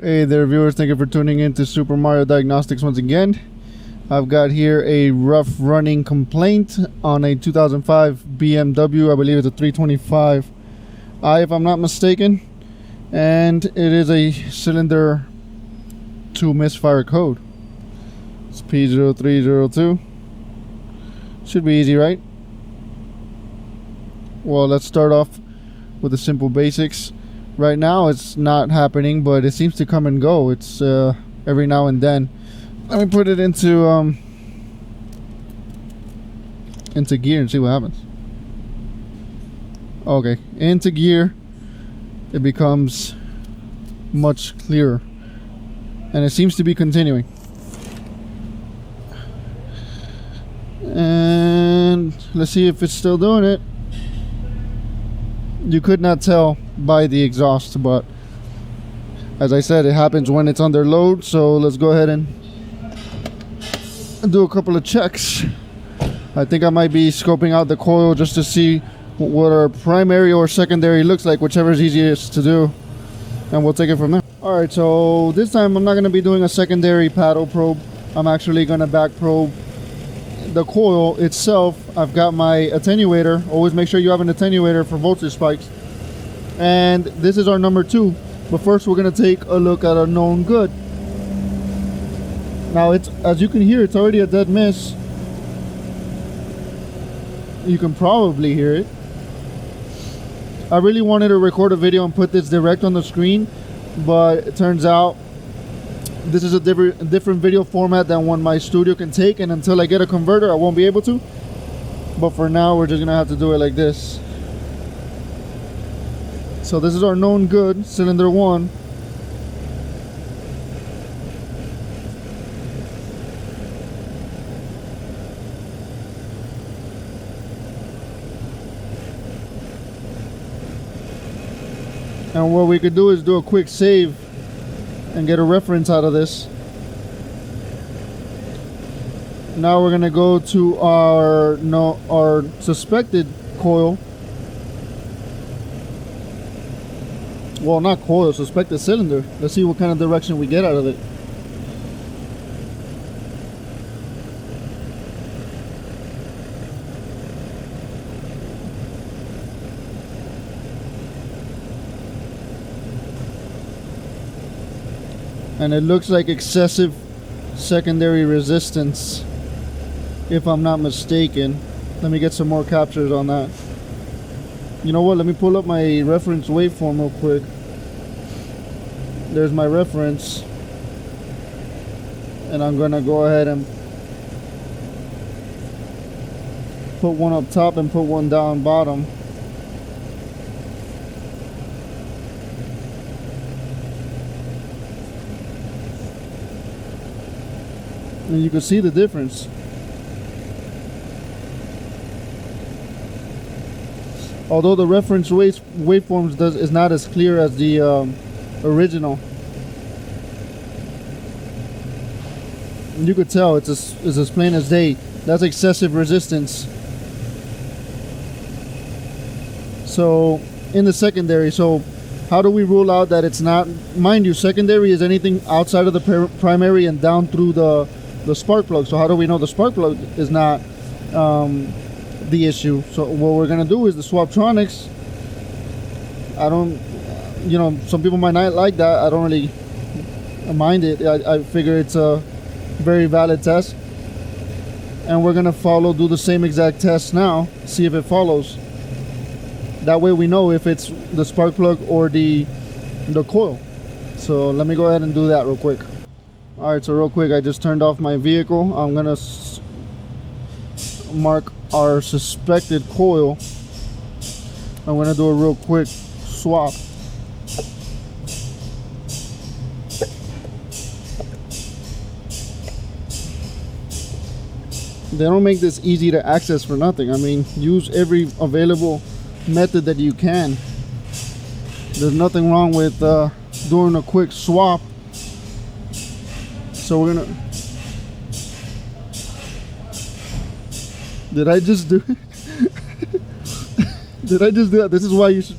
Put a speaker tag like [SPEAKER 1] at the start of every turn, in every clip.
[SPEAKER 1] Hey there viewers, thank you for tuning in to Supermariodiagnostics once again. I've got here a rough running complaint on a 2005 BMW, I believe it's a 325i if I'm not mistaken, and it is a cylinder 2 misfire code. It's P0300. Should be easy, right? Well, let's start off with the simple basics. Right now it's not happening, but it seems to come and go. It's every now and then. Let me put it into gear and see what happens. Okay, into gear, it becomes much clearer, and it seems to be continuing. And let's see if it's still doing it. You could not tell by the exhaust, but as I said, it happens when it's under load. So let's go ahead and do a couple of checks. I think I might be scoping out the coil just to see what our primary or secondary looks like, whichever is easiest to do, and we'll take it from there. Alright, so this time I'm not going to be doing a secondary paddle probe. I'm actually going to back probe the coil itself. I've got my attenuator. Always make sure you have an attenuator for voltage spikes. And this is our number 2. But first we're going to take a look at a known good. Now it's, as you can hear, it's already a dead miss. You can probably hear it. I really wanted to record a video and put this direct on the screen, but it turns out this is a different video format than one my studio can take, and until I get a converter I won't be able to. But for now we're just gonna have to do it like this. So this is our known good, cylinder 1. And what we could do is do a quick save and get a reference out of this. Now we're gonna go to our suspected coil. Well, not coil, suspected cylinder. Let's see what kind of direction we get out of it. And it looks like excessive secondary resistance, if I'm not mistaken. Let me get some more captures on that. You know what, let me pull up my reference waveform real quick. There's my reference, and I'm gonna go ahead and put one up top and put one down bottom. And you can see the difference. Although the reference waveforms is not as clear as the original, you could tell it's as plain as day. That's excessive resistance. So in the secondary, so how do we rule out that it's not? Mind you, secondary is anything outside of the primary and down through the spark plug. So how do we know the spark plug is not the issue? So what we're gonna do is the Swaptronics. I don't, you know, some people might not like that. I don't really mind it. I figure it's a very valid test, and we're gonna do the same exact test now, see if it follows. That way we know if it's the spark plug or the coil. So let me go ahead and do that real quick. Alright, so real quick, I just turned off my vehicle. I'm gonna mark our suspected coil. I'm gonna do a real quick swap. They don't make this easy to access for nothing. I mean, use every available method that you can. There's nothing wrong with doing a quick swap. So we're gonna. Did I just do it? Did I just do that? This is why you should.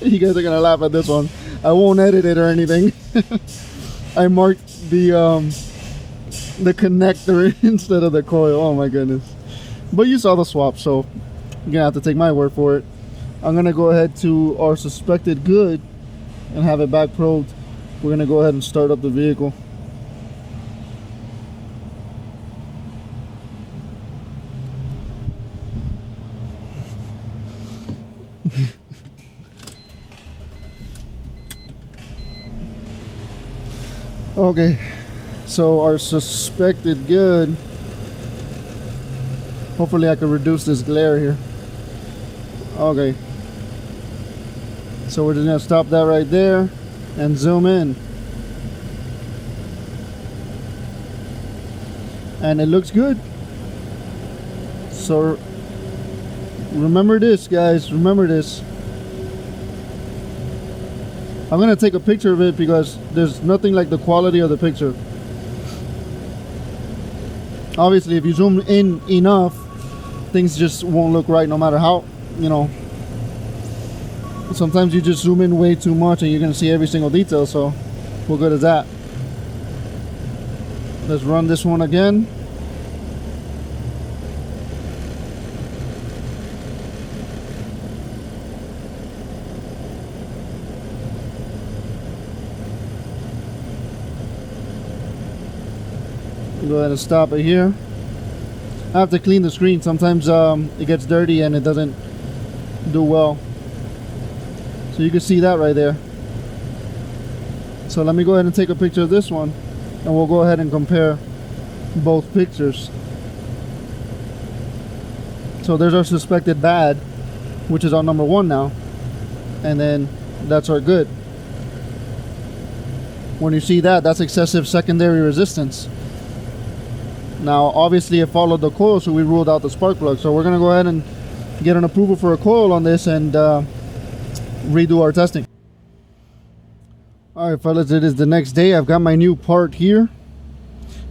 [SPEAKER 1] You guys are gonna laugh at this one. I won't edit it or anything. I marked the connector instead of the coil. Oh my goodness. But you saw the swap, so you're gonna have to take my word for it. I'm gonna go ahead to our suspected good and have it back probed. We're gonna go ahead and start up the vehicle. Okay, so our suspected good. Hopefully I can reduce this glare here. Okay, so we're just gonna stop that right there and zoom in, and it looks good. So remember this, guys, remember this. I'm gonna take a picture of it because there's nothing like the quality of the picture. Obviously, if you zoom in enough, things just won't look right no matter how, you know. Sometimes you just zoom in way too much and you're gonna see every single detail, so what good is that? Let's run this one again. Go ahead and stop it here. I have to clean the screen. Sometimes it gets dirty and it doesn't do well. So you can see that right there. So let me go ahead and take a picture of this one, and we'll go ahead and compare both pictures. So there's our suspected bad, which is our number one now, and then that's our good. When you see that, that's excessive secondary resistance. Now obviously it followed the coil, so we ruled out the spark plug. So we're gonna go ahead and get an approval for a coil on this and redo our testing. Alright fellas, it is the next day. I've got my new part here,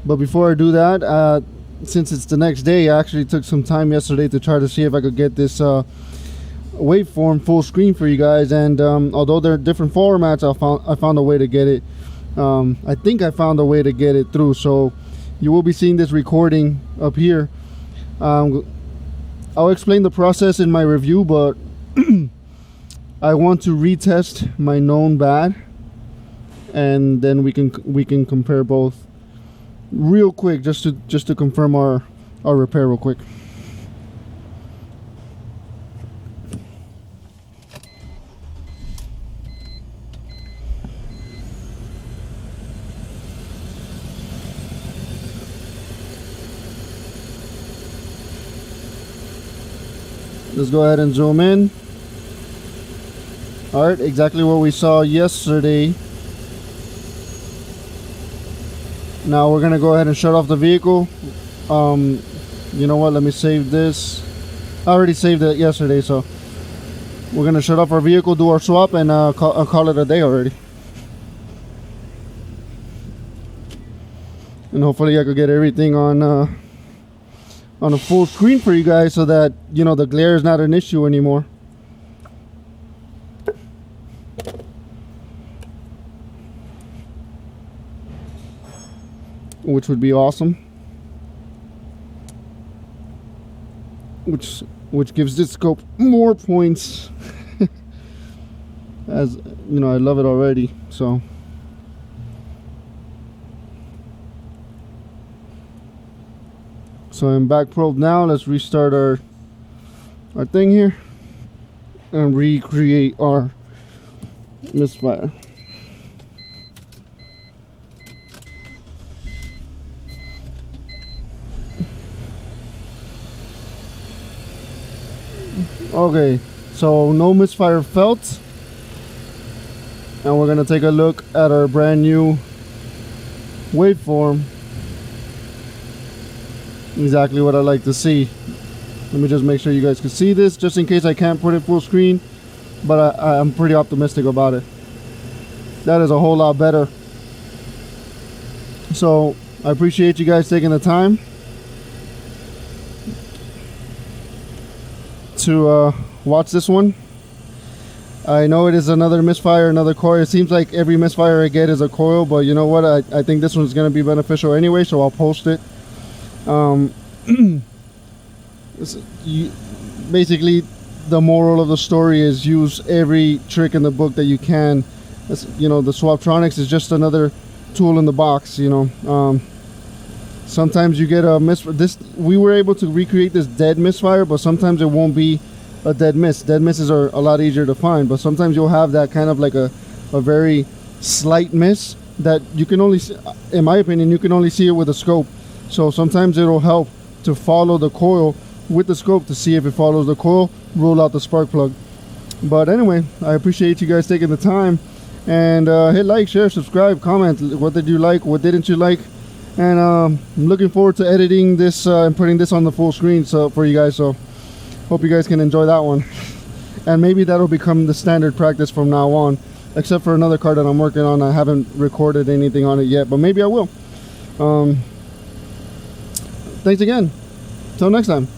[SPEAKER 1] but before I do that, since it's the next day, I actually took some time yesterday to try to see if I could get this waveform full screen for you guys, and although there are different formats, I found a way to get it. I think I found a way to get it through, so you will be seeing this recording up here. I'll explain the process in my review, but I want to retest my known bad, and then we can compare both real quick, just to confirm our repair real quick. Let's go ahead and zoom in. Alright, exactly what we saw yesterday. Now we're gonna go ahead and shut off the vehicle. You know what, let me save this. I already saved it yesterday, so we're gonna shut off our vehicle, do our swap, and call it a day already. And hopefully I could get everything on a full screen for you guys, so that, you know, the glare is not an issue anymore. Which would be awesome. Which gives this scope more points. As you know, I love it already. So I'm back probe now. Let's restart our thing here and recreate our MISFIRE. Okay, so no MISFIRE felt, and we're gonna take a look at our brand new waveform. Exactly what I like to see. Let me just make sure you guys can see this, just in case I can't put it full screen, but I'm pretty optimistic about it. That is a whole lot better. So I appreciate you guys taking the time to watch this one. I know it is another misfire, another coil. It seems like every misfire I get is a coil, but you know what? I think this one's going to be beneficial anyway, so I'll post it. Basically, the moral of the story is use every trick in the book that you can. You know, the Swaptronics is just another tool in the box. You know, sometimes you get a we were able to recreate this dead misfire, but sometimes it won't be a dead miss. Dead misses are a lot easier to find, but sometimes you'll have that kind of like a very slight miss that you can only see, in my opinion, you can only see it with a scope. So sometimes it'll help to follow the coil with the scope to see if it follows the coil, rule out the spark plug. But anyway, I appreciate you guys taking the time, and hit like, share, subscribe, comment. What did you like, what didn't you like? And I'm looking forward to editing this and putting this on the full screen for you guys. So hope you guys can enjoy that one. And maybe that'll become the standard practice from now on, except for another car that I'm working on. I haven't recorded anything on it yet, but maybe I will. Thanks again. Till next time.